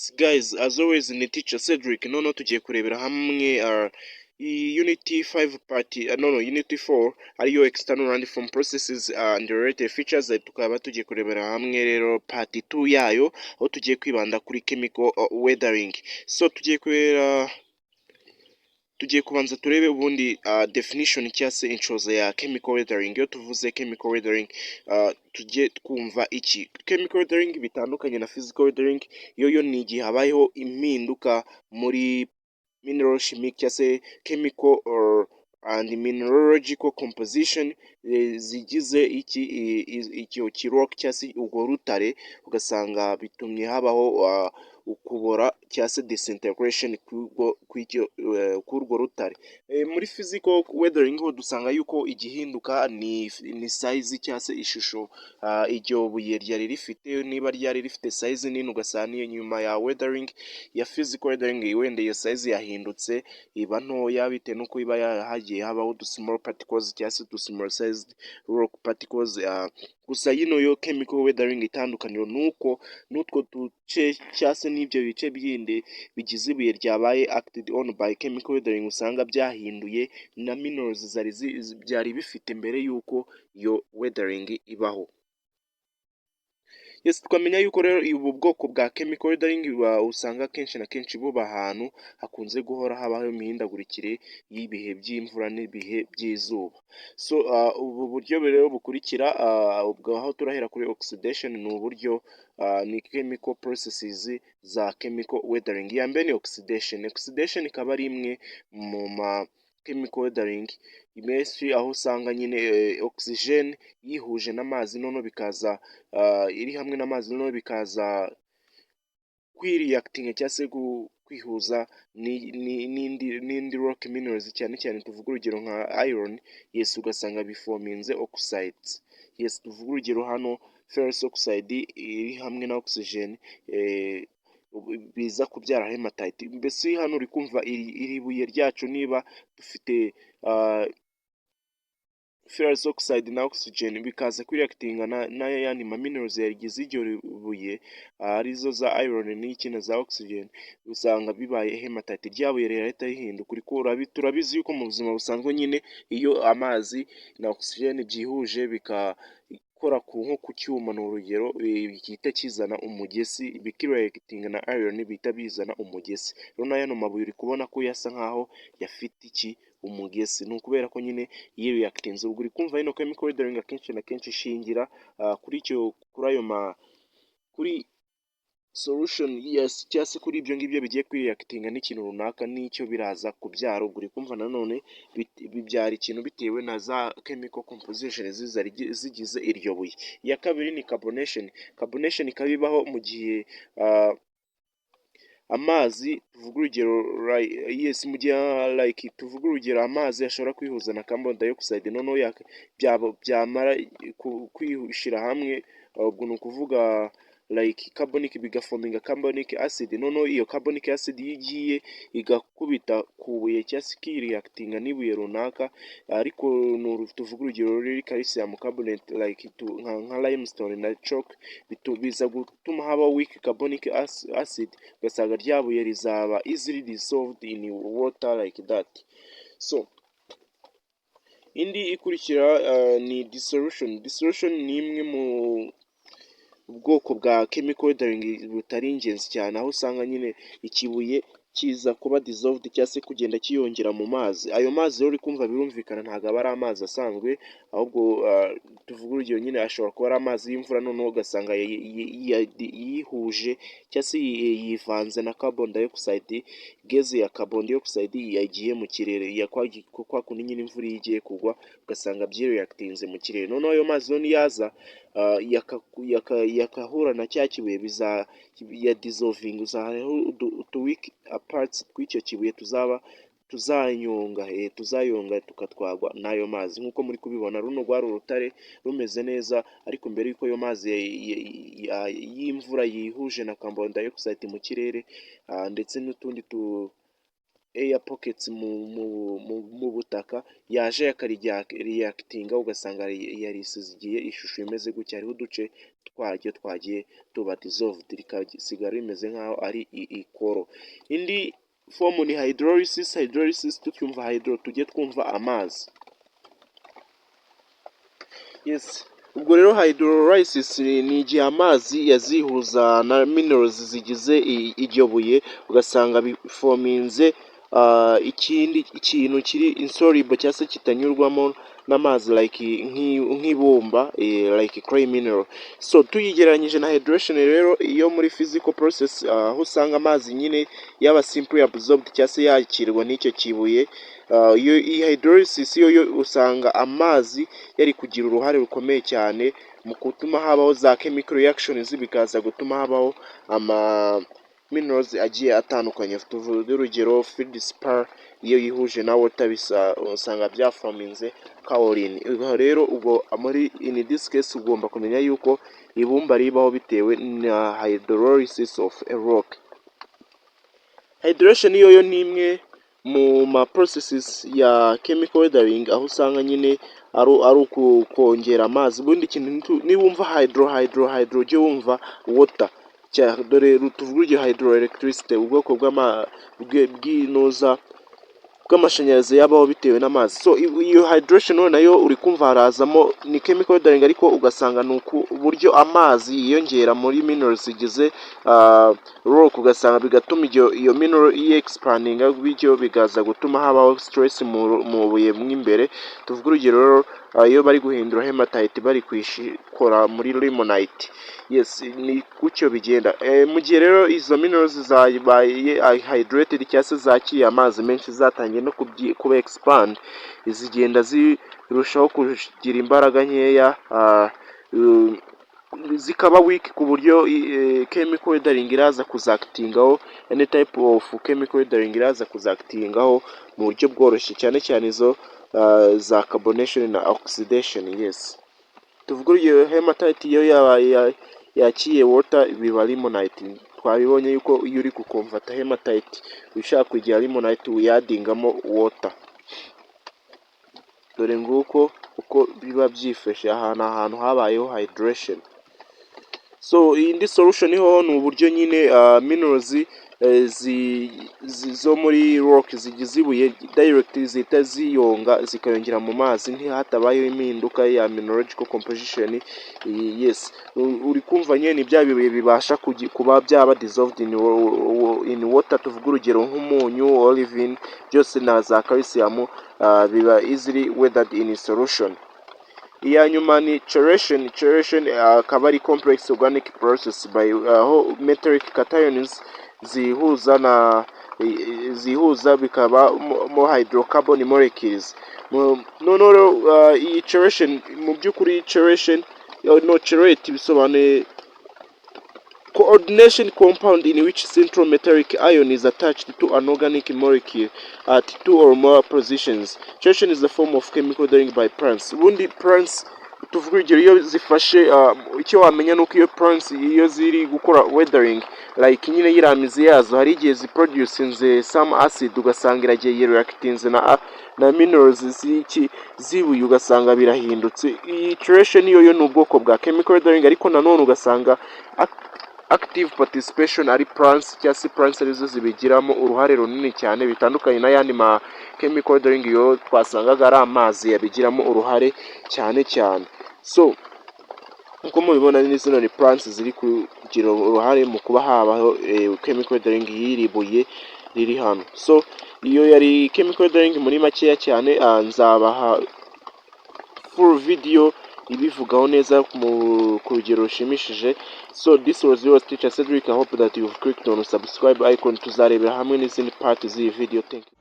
Yes guys, as always ni teacher Cedric. Noneho tugiye kurebera hamwe Unity 5 part Unity 4 ariyo external random processes and related features. Tukaba tugiye kurebera hamwe rero part 2 yayo, aho tugiye kwibanda kuri chemical weathering. So tugiye kubanza turebe ubundi definition cyangwa se inshoza ya chemical weathering. Iyo tuvuze chemical weathering tujye twumva iki. Chemical weathering bitandukanye na physical weathering. Yo ni igihe habayeho impinduka muri mineral chimic cyangwa se chemical and mineralogical composition zigize icyo kirock cyangwa se urwo rutare, ugasanga bitumye habaho ukubora cyangwa se disintegration k'urwo rutare. Muri physical weathering ho dusanga yuko igihinduka ni size cyangwa se ishusho iryo buye ryari rifite. Niba ryari rifite size nini, ugasanga nyuma ya weathering ya physical weathering wenda iyo size yahindutse iba ntoya bitewe nuko iba hagiye habaho udu small particles cyangwa se udu small sized rock particles. Gusa yo chemical weathering itandukaniro nuko n'utwo duce cyangwa se n'ibyo bice bindi bigize ibuye ryabaye acted on by chemical weathering usanga byahinduye na minerals byari bifite mbere yuko iyo weathering ibaho. Yes, twamenya yuko rero ubu bwoko bwa chemical weathering usanga kenshi na kenshi buba ahantu hakunze guhora habaho imihindagurikire y'ibihe by'imvura n'ibihe by'izuba. So ubu buryo rero bukurikira aho turahera kuri oxidation, ni uburyo ni chemical processes za chemical weathering. Ya mbere ni oxidation. Oxidation ikaba ari imwe mu ma chemical weathering menshi, aho usanga nyine oxygen yihuje n'amazi noneho bikaza iri hamwe n'amazi noneho bikaza kwiriactinga cyangwa se kwihuza n'indi rock minerals, cyane cyane tuvuga urugero nka iron. Yes, ugasanga bifominze oxides. Yes, tuvuga urugero hano ferrous oxide iri hamwe na oxygen biza kubyara hematite. Mbese hano uri kumva iri buye ryacu, niba dufite ferrous oxide na oxygen bikaza kwiriactinga n'ayandi ma minerals yagize iryo buye arizo za iron n'iki na za oxygen, usanga bibaye hematite. Ryabuye rihita rihinduka. Turabizi yuko mu buzima busanzwe nyine iyo amazi na oxygen byihuje bikakora nko ku cyuma, ni urugero, bihita kizana umugesi, bikiriactinga na iron bihita bizana umugesi. Rero n'ayano mabuye uri kubona ko yasa nkaho yafite umugesi, ni ukubera ko nyine iyo reactinze. Ubwo uri kumva ino chemical weathering akenshi na kenshi ishingira kuri solution, yes, cyangwa se kuri ibyo ngibyo bigiye kwiriactinga n'ikintu runaka n'icyo biraza kubyara. Ubwo uri kumva nanone bibyara ikintu bitewe na za chemical composition zigize iryo buye. Iya kabiri ni carbonation. Carbonation ikaba ibaho mu gihe amazi, tuvuga urugero mu gihe tuvuga urugero amazi ashobora kwihuza na carbon dioxide, noneho byamara kwishyira hamwe, ubwo ni ukuvuga carbonic bigafominga carbonic acid. Noneho iyo carbonic acid iyo igiye igakubita ku buye cyangwa se ikiriactinga n'ibuye runaka, ariko tuvuga urugero ruri calcium carbonate nka limestone na chalk, biza gutuma haba weak carbonic acid, ugasanga ryabuye rizaba easily dissolved in water like that. So indi ikurikira ni dissolution. Dissolution ni imwe mu ubwoko bwa chemical weathering butari ingenzi cyane, aho usanga nyine ikibuye kiza kuba dissolved cyangwa se kugenda kiyongera mu mazi. Ayo mazi rero uri kumva birumvikana ntabwo aba ari amazi asanzwe, ahubwo tuvuga urugero nyine ashobora kuba ari amazi y'imvura, noneho ugasanga yihuje cyangwa se yivanze na carbon dioxide. Geze ya carbon dioxide yagiye mu kirere, kwa kundi nyine imvura iyo igiye kugwa ugasanga byiriactinze mu kirere. Noneho ayo mazi niyaza yakahura na cya kibuye ya dissolving, uzahariho utu weak parts tw'icyo kibuye tuzayonga tukatwagwa n'ayo mazi. Nk'uko muri kubibona, runo rwari urutare rumeze neza, ariko mbere y'uko ayo mazi y'imvura yihuje na carbon dioxide mu kirere ndetse n'utundi air pockets mu butaka, yaje akarireactinga ugasanga yarisigiye ishusho imeze gutya, hariho uduce twaryo twagiye tuba dissolved rikasigara rimeze nk'aho ari ikoro. Indi form ni hydrolysis. Hydrolysis tucyumva hydro tujye twumva amazi. Yes, ubwo rero hydrolysis ni igihe amazi yazihuza na minerals zigize iryo buye, ugasanga bifominze ikindi ikintu kiri insoluble cyangwa se kitanyurwamo n'amazi like nk'ibumba, like clay mineral. So tuyigereranyije na hydration rero iyo muri physical process, aho usanga amazi nyine yaba simply absorbed cyangwa se yakirwa n'icyo kibuye. Iyo hydrolysis yo usanga amazi yari kugira uruhare rukomeye cyane mu gutuma habaho za chemical reactions, bikaza gutuma habaho ama minerals agiye atandukanye. Tuvuge urugero feldspar iyo yihuje na water usanga byaforminze kaolin. Rero ubwo muri in this case ugomba kumenya yuko ibumba ribaho bitewe na hydrolysis of a rock. Hydration yo ni imwe mu ma processes ya chemical weathering, aho usanga nyine ari ukongera amazi. Ubundi ikintu niwumva hydro ujye wumva water. Dore tuvuge hydroelectricity, ubwoko bw'inoza bw'amashanyarazi yabaho bitewe n'amazi. So iyo hydration nayo uri kumva harazamo ni chemical weathering, ariko ugasanga ni uburyo amazi yiyongera muri minerals zigize rock, ugasanga bigatuma iyo mineral expandinga, bityo bigaza gutuma habaho stress mu buye mw'imbere. Tuvuga urugero rero iyo bari guhindura hematite bari kwishikora muri limonite. Yes, ni gutyo bigenda. Mu gihe rero izo minerals zabaye hydrated cyangwa se zakiye amazi menshi, zatangiye no kuba expand, zigenda zirushaho kugira imbaraga nkeya, zikaba weak ku buryo chemical weathering iraza kuzakitingaho, any type of chemical weathering iraza kuzakitingaho mu buryo bworoshye, cyane cyane izo za carbonation na oxidation. Yes, tuvuga urugero hematite iyo yakiye water biba limonite. Twabibonye yuko iyo uri kukonvata hematite ushaka kugira limonite uyadingamo water. Dore nguko uko biba byifashe ahantu habayeho hydration. So indi solution ho ni uburyo nyine minerals zo muri rock zigize ibuye direct zihita ziyonga zikayongera mu mazi ntihatabayeho impinduka ya mineralogical composition. Yes, uri kumva nyine ni bya bibuye bibasha kuba byaba dissolved in water. Tuvuga urugero nk'umunyu, olivine, byose na za calcium biba easily weathered in solution. Iya nyuma ni chloration. Chloration akaba ari complex organic process by aho metallic cations zihuza bikaba mo hydrocarbon molecules. Noneho iyi chloration mu by'ukuri chloration no chelate bisobanuye coordination compound in which central metallic ion is attached to an organic molecule at two or more positions. Chloration is a form of chemical weathering by plants. Ubundi plants tuvuga urugero iyo zifashe, icyo wamenya nuko iyo plants iyo ziri gukora weathering like nyine yiramizi yazo, hari igihe ziproducinze some acid, ugasanga iragiye reactinze na minerals zibuye, ugasanga birahindutse. Iyi chloration yo ni ubwoko bwa chemical weathering, ariko nanone ugasanga active participation ari plants cyangwa se plants arizo zibigiramo uruhare runini cyane, bitandukanye n'ayandi ma chemical weathering yo twasangaga ari amazi yabigiramo uruhare cyane cyane. So uko mubibona ni zino ni plants ziri kugira uruhare mu kuba habaho chemical weathering yiribuye riri hano. So iyo yari chemical weathering muri makeya cyane, nzabaha full video ibivugaho neza ku rugero rushimishije. So this was your teacher Cedric. I hope that you've clicked on subscribe icon tuzarebera hamwe n'izindi part z'iyi video. Thank you.